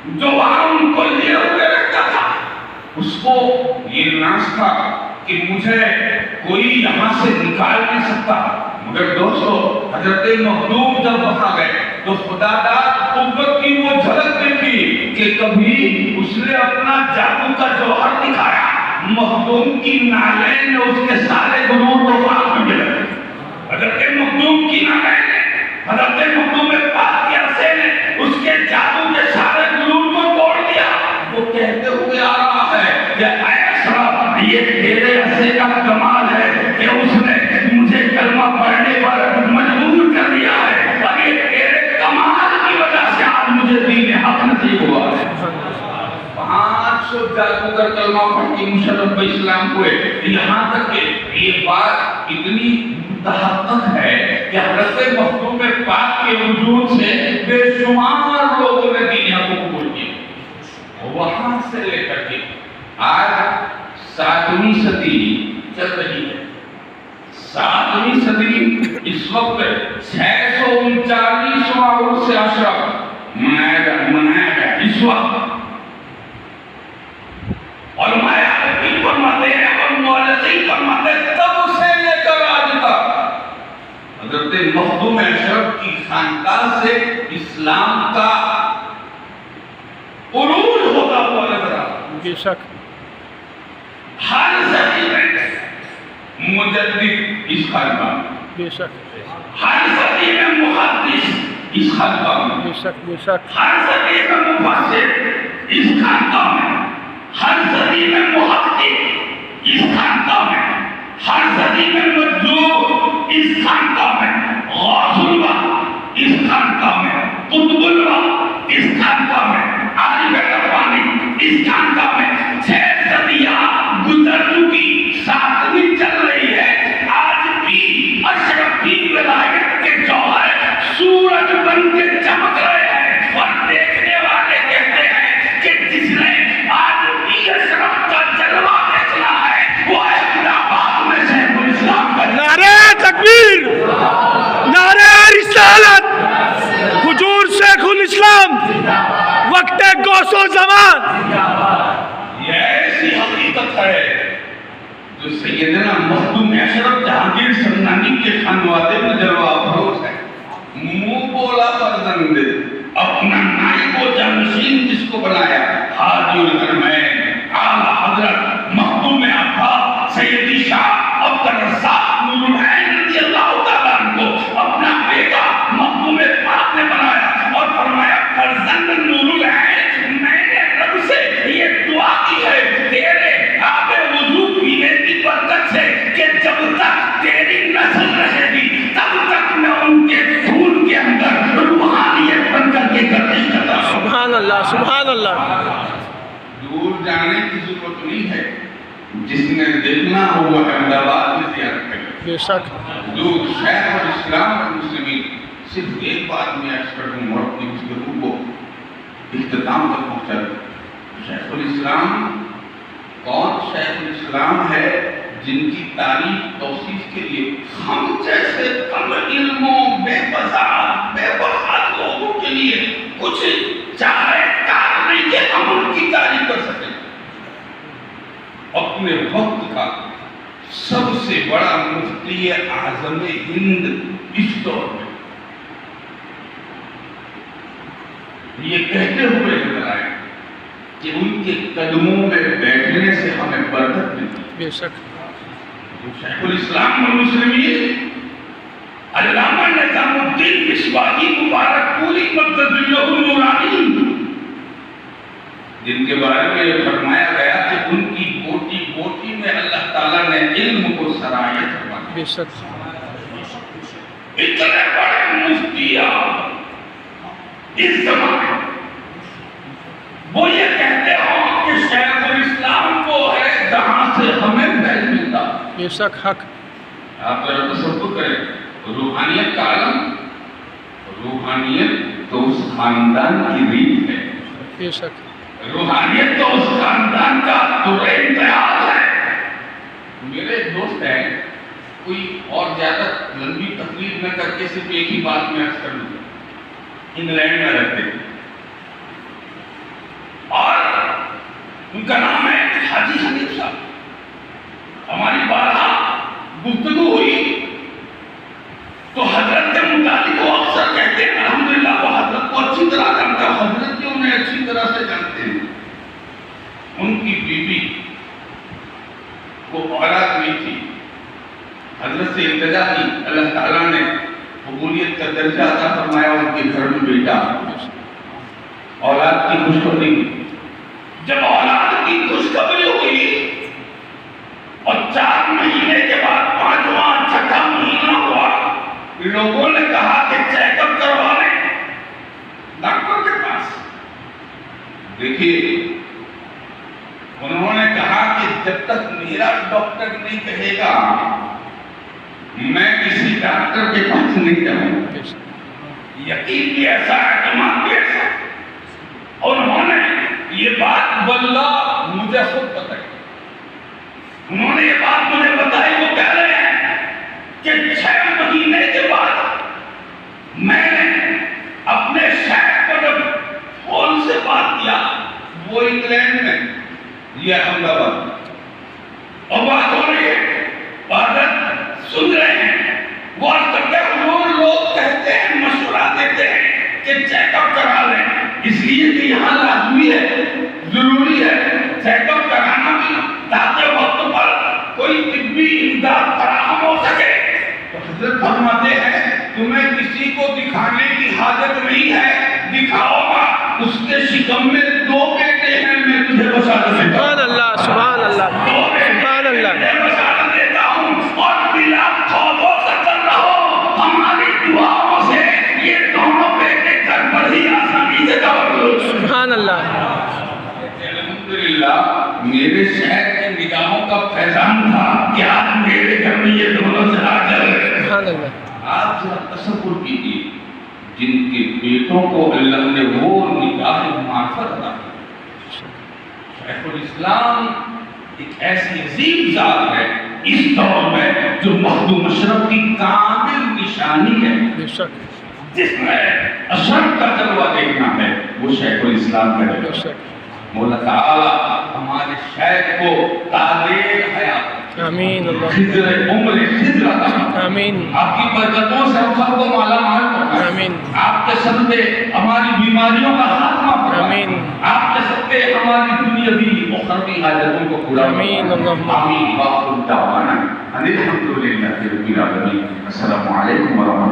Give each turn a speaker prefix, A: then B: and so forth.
A: جو وہاں ان کو لیے ہوئے رکھتا تھا، اس کو یہ ناز تھا کہ مجھے کوئی یہاں سے نکال نہیں سکتا. مگر دوستو حضرت مخدوم جب وہاں گئے تو خدا داد قوت کی وہ جھلک دیکھی کہ کبھی اس نے اپنا جادو کا جوہر دکھایا، مخدوم کی نالین نے اس کے سارے غرور کو پاک میں ملا. حضرت مخدوم کی نالین نے، حضرت مخدوم پاک کے عرصے نے اس کے جادو کے سارے غرور کو توڑ دیا. وہ کہتے ہوئے آ رہا ہے کہ اے اشرف، یہ تیرے عرصے کا کمال ہے کہ اس نے مجھے کلمہ پڑھنے پر مجبور کر دیا ہے، اور یہ تیرے کمال کی وجہ سے آج مجھے دین حق نصیب ہوا ہے. 500 جادوگر کلمہ پڑھ کے مشرف اسلام ہوئے. یہاں تک کہ یہ بات اتنی تحقق ہے کہ حضرت مخدوم پاک کے وجود سے بے شمار لوگوں نے دین حق کو قبول کیا. وہاں سے لے کر کے آج 7ویں صدی چل رہی ہے. 7ویں صدی اس وقت 639واں عرس اشرف منایا گیا. اس وقت علماء حدیث فرماتے ہیں اور مؤرخین فرماتے ہیں تب سے لے کر آج تک حضرت مخدوم اشرف کی خانقاہ سے اسلام کا عروج ہوتا ہوا نظر آتا ہے.
B: بے شک
A: ہر صدی میں مجدد اس خانقاہ میں،
B: بے شک
A: ہر صدی میں محدث اس خانقاہ میں،
B: بے شک بے شک
A: ہر صدی میں مفسر اس خانقاہ میں، ہر صدی میں محقق اس خانقاہ میں، ہر صدی میں مجذوب اس خانقاہ میں، غوث الوقت اس خانقاہ میں، قطب الوقت اس خانقاہ میں، عارف ربانی اس خانقاہ میں. 6 صدیاں گزر چکی، 7ویں چل رہی ہے. آج بھی اشرفی ولایت کے جوہر سورج بن کے چمک رہے ہیں، اور دیکھنے والے کہتے ہیں کہ جس نے آج بھی اشرف کا جلوہ دیکھنا ہے وہ احمدآباد میں شیخ الاسلام کا
B: نعرہ تکبیر، نعرہ رسالت، حضور شیخ الاسلام وقت غوث و زمان.
A: یہ ایسی حقیقت ہے جو سیدنا مخدوم اشرف جہانگیر سمنانی کے خانوادے میں جلوہ افروز ہے. منہ بولا فرزند، اپنا نائب و جانشین جس کو بنایا، حاجی الحرمین اعلیٰ حضرت مخدوم آباد سیدی شاہ عبد الرزاق نور العین رضی اللہ تعالیٰ عنہ کو اپنا بیٹا مخدوم پاک نے بنایا اور فرمایا فرزند نور العین، میں نے رب سے یہ دعا کی ہے تیرے آب وضو پینے کی برکت سے کہ جب تک تیری نسل رہے گی تب تک میں ان کے خون کے اندر روحانیت بن کر کے گردش کرتا ہوں.
B: سبحان اللہ سبحان اللہ.
A: دور جانے کی ضرورت نہیں ہے، جس نے دیکھنا ہو وہ احمدآباد میں زیارت کرے.
B: بے شک
A: جو شیخ الاسلام المسلمین، صرف ایک بات میں عرض کر دوں اور اپنی گفتگو کو اختتام تک پہنچا دوں. شیخ الاسلام کون شیخ الاسلام ہے جن کی تعریف توصیف کے لیے ہم جیسے کم علموں، بے بصارت، بے بصارت لوگوں کے لیے کچھ چارے کار نہیں کہ ہم ان کی تعریف کر سکیں. اپنے وقت کا سب سے بڑا مفتی اعظم ہند اس دور میں یہ کہتے ہوئے نظر آئے کہ ان کے قدموں میں بیٹھنے سے ہمیں برکت ملتی.
B: بے شک
A: شیخ الاسلام والمسلمین علامہ نظام الدین مصباحی مبارک پوری مقدس نورانی، جن کے بارے میں یہ فرمایا گیا کہ ان کی بوٹی بوٹی میں اللہ تعالیٰ نے علم کو سرایت فرمایا.
B: بے شک
A: اتنے بڑے مفتیان اس زمانے وہ یہ کہتے ہوں کہ شیخ الاسلام وہ ہے جہاں سے ہمیں فیض ملتا.
B: بے شک حق.
A: آپ ذرا تصور کریں، روحانیت کا عالم، روحانیت تو اس خاندان کی ریت ہے.
B: بے شک
A: روحانیت تو اس خاندان کا دور امتیاز ہے. میرے ایک دوست ہیں، کوئی اور زیادہ لمبی تقریر نہ کر کے صرف ایک ہی بات میں عرض کر دوں. انگلینڈ میں رہتے ہیں، وہ اولاد نہیں تھی، حضرت سے التجا کی، اللہ تعالیٰ نے قبولیت کا درجہ عطا فرمایا، ان کے گھر میں بیٹا، اولاد کی خوشخبری ہوئی۔ جب اولاد کی خوشخبری ہوئی اور 4 مہینے کے بعد 5واں 6واں مہینہ ہوا، لوگوں نے کہا کہ چیک اپ کروا لیں ڈاکٹر کے پاس۔ دیکھیے انہوں نے کہا کہ جب تک میرا ڈاکٹر نہیں کہے گا میں کسی ڈاکٹر کے پاس نہیں جاؤں۔ یقین بھی ایسا ہے، اعتماد بھی ایسا ہے۔ اور انہوں نے یہ بات واللہ مجھے خود پتہ ہے، انہوں نے یہ بات مجھے بتائی، وہ کہہ رہے ہیں کہ 6 مہینے کے بعد میں نے اپنے شیخ کو جب فون سے بات کیا، وہ انگلینڈ میں، یہ احمد آباد، اور بات ہو رہی ہے، عبادت سن رہے ہیں، وہ کرتے حضور لوگ کہتے ہیں، مشورہ دیتے ہیں کہ چیک اپ کرا لیں، اس لیے کہ یہاں لازمی ہے، ضروری ہے چیک اپ کرانا بھی، تاکہ وقت پر کوئی طبی امداد فراہم ہو سکے۔ تو حضرت فرماتے ہیں تمہیں کسی کو دکھانے کی حاجت نہیں ہے، دکھاؤ گا، اس کے شکم میں 2 بیٹے ہیں، میں تجھے بشارت دیتا ہوں۔
B: سبحان اللہ، سبحان اللہ، سبحان اللہ،
A: میں بشارت دیتا ہوں، اور بلا خوف و فکر رہو، ہماری دعاؤں سے یہ دونوں بیٹے گھر پر ہی آسانی سے کور ہو۔
B: سبحان اللہ،
A: الحمدللہ میرے شہر کی نگاہوں کا فیضان تھا کہ آج میرے گھر میں یہ دونوں چلا جائے۔
B: سبحان اللہ۔
A: آپ ذرا تصور کیجیے جن کے بیٹوں کو اللہ نے وہ نگاہ معرفت عطا کی۔ شیخ الاسلام ایک ایسی عظیم ذات ہے اس دور میں جو مہد و مشرق کی کامل نشانی ہے،
B: بے شک،
A: جس میں اشرف کا جلوہ دیکھنا ہے، وہ شیخ الاسلام کا
B: بے
A: جلوہ۔
B: شک،
A: مولا تعالیٰ ہمارے شیخ کو تعدیل حیات،
B: آمین اللہ،
A: خضر عمر خضر عطا،
B: آمین،
A: آپ کی برکتوں سے ہم سب کو مالا مال فرمائے،
B: آمین،
A: آپ کے صدقے ہماری بیماریوں کا خاتمہ فرمائے،
B: آمین،
A: آپ کے صدقے ہماری دنیاوی اخروی حاجتوں کو پورا فرمائے۔
B: آمین اللہم
A: آمین۔ وآخر دعوانا ان الحمد للہ رب العالمین۔ السلام علیکم ورحمۃ اللہ۔